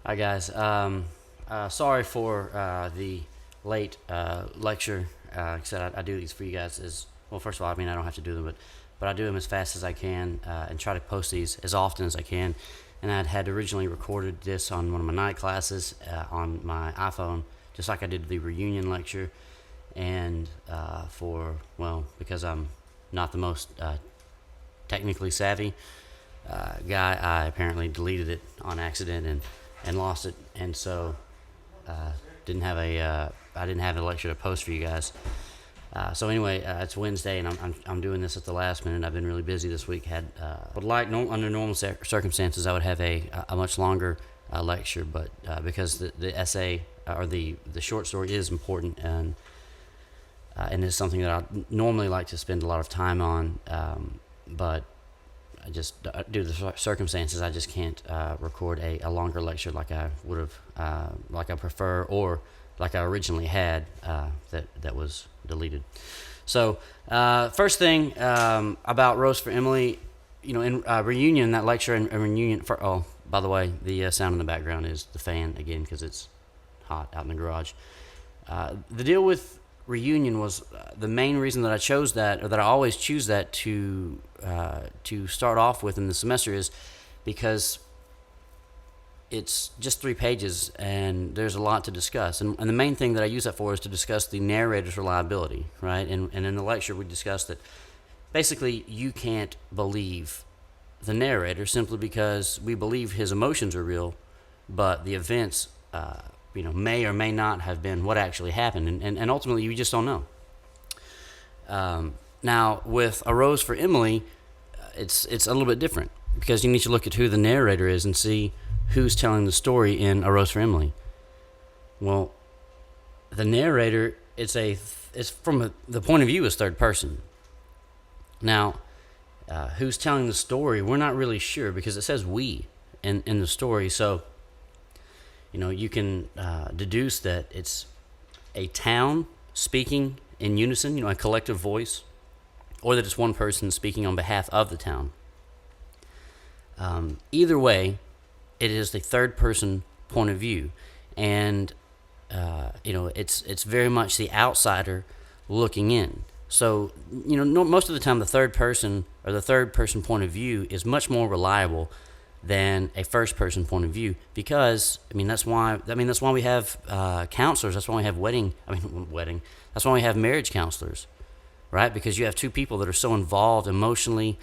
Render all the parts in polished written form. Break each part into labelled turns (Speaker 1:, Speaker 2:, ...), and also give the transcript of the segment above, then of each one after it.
Speaker 1: Hi guys. Sorry for the late lecture. Like I said, I do these for you guys. As well, first of all, I mean I don't have to do them, but I do them as fast as I can and try to post these as often as I can. And I had originally recorded this on one of my night classes on my iPhone, just like I did the reunion lecture. And because I'm not the most technically savvy guy, I apparently deleted it on accident and lost it, and so didn't have a I didn't have a lecture to post for you guys. So anyway, it's Wednesday, and I'm doing this at the last minute. I've been really busy this week. Under normal circumstances, I would have a much longer lecture, but because the essay or the short story is important and it's something that I normally like to spend a lot of time on, but I just, due to the circumstances, I just can't record a longer lecture like I would have, like I prefer, or like I originally had that was deleted. So, first thing about Roast for Emily, in reunion, that lecture and reunion. By the way, the sound in the background is the fan again because it's hot out in the garage. The deal with reunion was the main reason that I chose that, or that I always choose that to start off with in the semester, is because it's just 3 pages and there's a lot to discuss. And the main thing that I use that for is to discuss the narrator's reliability, right? And in the lecture, we discussed that basically you can't believe the narrator simply because we believe his emotions are real, but the events may or may not have been what actually happened, and ultimately you just don't know. Now, with A Rose for Emily, it's a little bit different because you need to look at who the narrator is and see who's telling the story in A Rose for Emily. Well, the narrator, it's from the point of view is third person. Now, who's telling the story, we're not really sure because it says we in the story, so you can deduce that it's a town speaking in unison, a collective voice, or that it's one person speaking on behalf of the town. Either way, it is the third person point of view, and it's very much the outsider looking in. So most of the time, the third person point of view is much more reliable than a first person point of view, because that's why we have counselors. That's why we have that's why we have marriage counselors, right? Because you have two people that are so involved emotionally,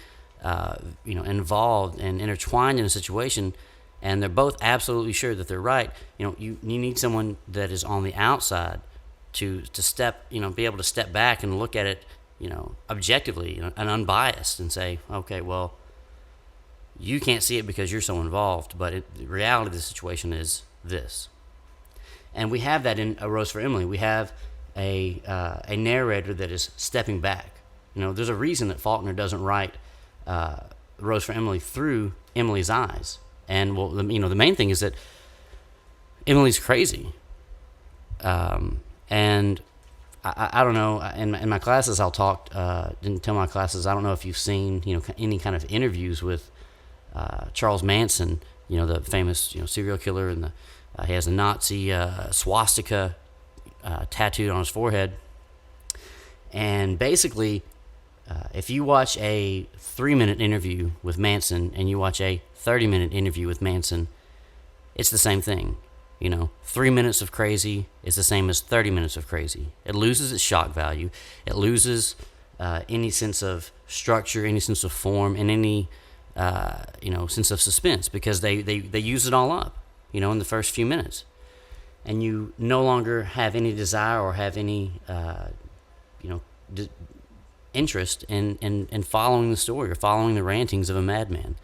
Speaker 1: involved and intertwined in a situation, and they're both absolutely sure that they're right. You need someone that is on the outside to be able to step back and look at it, objectively, and unbiased, and say, okay, well, you can't see it because you're so involved, but the reality of the situation is this. And we have that in A Rose for Emily. We have a narrator that is stepping back. There's a reason that Faulkner doesn't write Rose for Emily through Emily's eyes. And the main thing is that Emily's crazy. And I don't know. In my classes, I'll talk. Didn't tell my classes. I don't know if you've seen any kind of interviews with Charles Manson, the famous serial killer, and he has a Nazi swastika tattooed on his forehead. And basically, if you watch a 3-minute interview with Manson and you watch a 30-minute interview with Manson, it's the same thing. 3 minutes of crazy is the same as 30 minutes of crazy. It loses its shock value. It loses any sense of structure, any sense of form, and any sense of suspense, because they use it all up, in the first few minutes, and you no longer have any desire or have any, interest in following the story or following the rantings of a madman.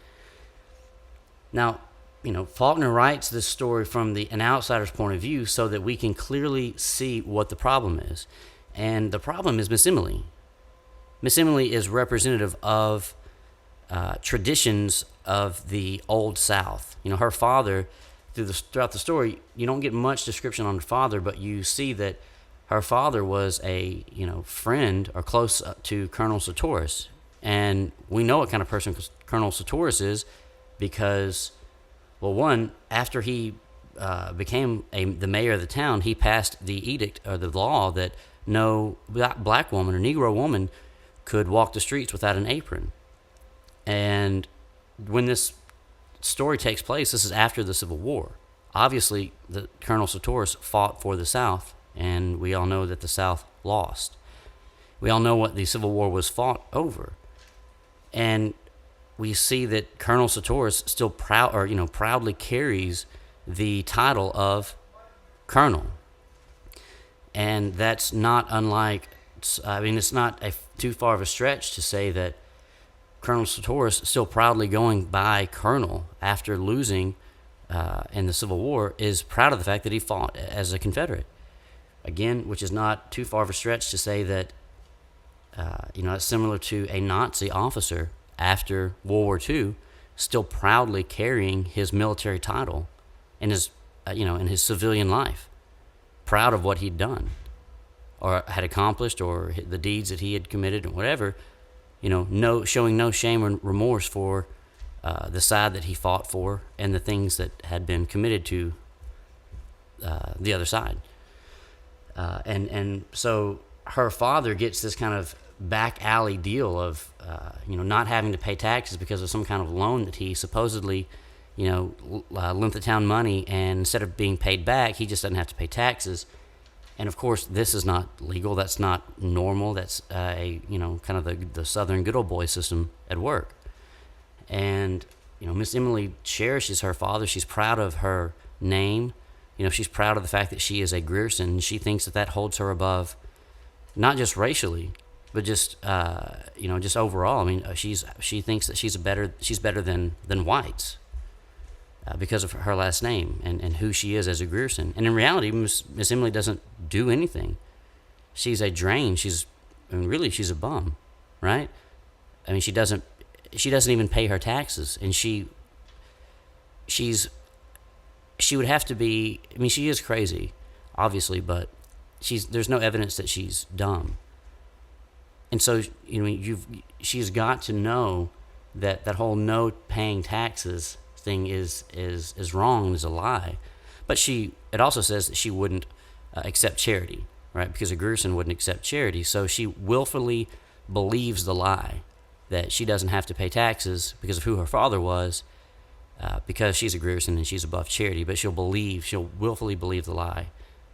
Speaker 1: Now, Faulkner writes this story from an outsider's point of view so that we can clearly see what the problem is, and the problem is Miss Emily. Miss Emily is representative of traditions of the Old South. Her father, throughout the story, you don't get much description on her father, but you see that her father was a friend or close to Colonel Sartoris, and we know what kind of person Colonel Sartoris is because, well, one, after he became the mayor of the town, he passed the edict or the law that no black woman or Negro woman could walk the streets without an apron. And when this story takes place, this is after the Civil War. Obviously, Colonel Sartoris fought for the South, and we all know that the South lost. We all know what the Civil War was fought over. And we see that Colonel Sartoris still proudly carries the title of colonel. And that's not unlike, it's not too far of a stretch to say that Colonel Sartoris still proudly going by colonel after losing in the Civil War is proud of the fact that he fought as a Confederate. Again, which is not too far of a stretch to say that, it's similar to a Nazi officer after World War II still proudly carrying his military title in his, in his civilian life, proud of what he'd done or had accomplished or the deeds that he had committed or whatever, showing no shame or remorse for the side that he fought for and the things that had been committed to the other side. And so her father gets this kind of back alley deal of, not having to pay taxes because of some kind of loan that he supposedly, lent the town money, and instead of being paid back, he just doesn't have to pay taxes. And of course, this is not legal. That's not normal. That's kind of the Southern good old boy system at work. And Miss Emily cherishes her father. She's proud of her name. She's proud of the fact that she is a Grierson. She thinks that holds her above, not just racially, but just just overall. She thinks that she's better than whites because of her last name and who she is as a Grierson. And in reality, Miss Emily doesn't do anything. She's a drain. She's a bum, right? She doesn't even pay her taxes, and she would have to be. She is crazy, obviously, but there's no evidence that she's dumb. And so she's got to know that whole no paying taxes thing is wrong, is a lie. But it also says that she wouldn't accept charity, right? Because a Grierson wouldn't accept charity. So she willfully believes the lie that she doesn't have to pay taxes because of who her father was, because she's a Grierson and she's above charity. But she'll willfully believe the lie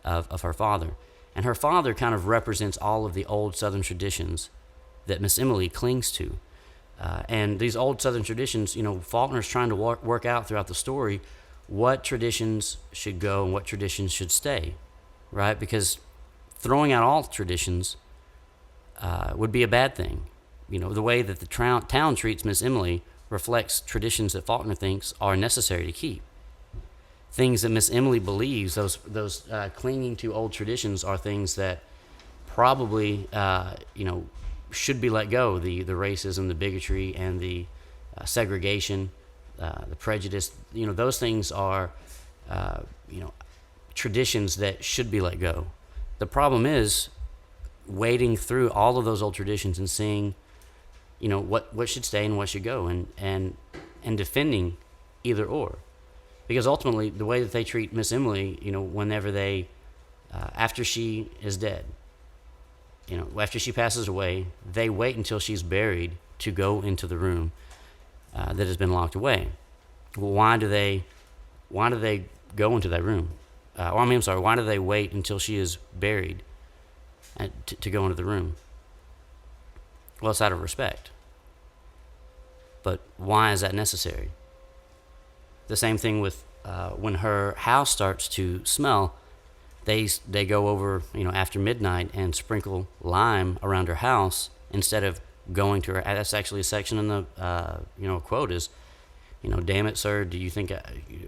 Speaker 1: of her father. And her father kind of represents all of the old Southern traditions that Miss Emily clings to. And these old Southern traditions, Faulkner's trying to work out throughout the story what traditions should go and what traditions should stay, right? Because throwing out all traditions would be a bad thing. The way that the town treats Miss Emily reflects traditions that Faulkner thinks are necessary to keep. Things that Miss Emily believes, those clinging to old traditions, are things that probably, should be let go. The racism, the bigotry, and the segregation, the prejudice. Those things are, traditions that should be let go. The problem is wading through all of those old traditions and seeing, what should stay and what should go, and defending either or. Because ultimately, the way that they treat Miss Emily, whenever they, after she is dead, after she passes away, they wait until she's buried to go into the room that has been locked away. Well, why do they go into that room? Why do they wait until she is buried to go into the room? Well, it's out of respect. But why is that necessary? The same thing with when her house starts to smell, they go over after midnight and sprinkle lime around her house instead of going to her. That's actually a section in the quote is, damn it, sir, do you think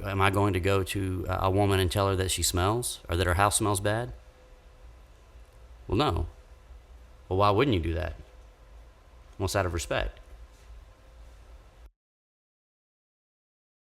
Speaker 1: am I going to go to a woman and tell her that she smells or that her house smells bad? Well, no. Well, why wouldn't you do that? Well, it's out of respect.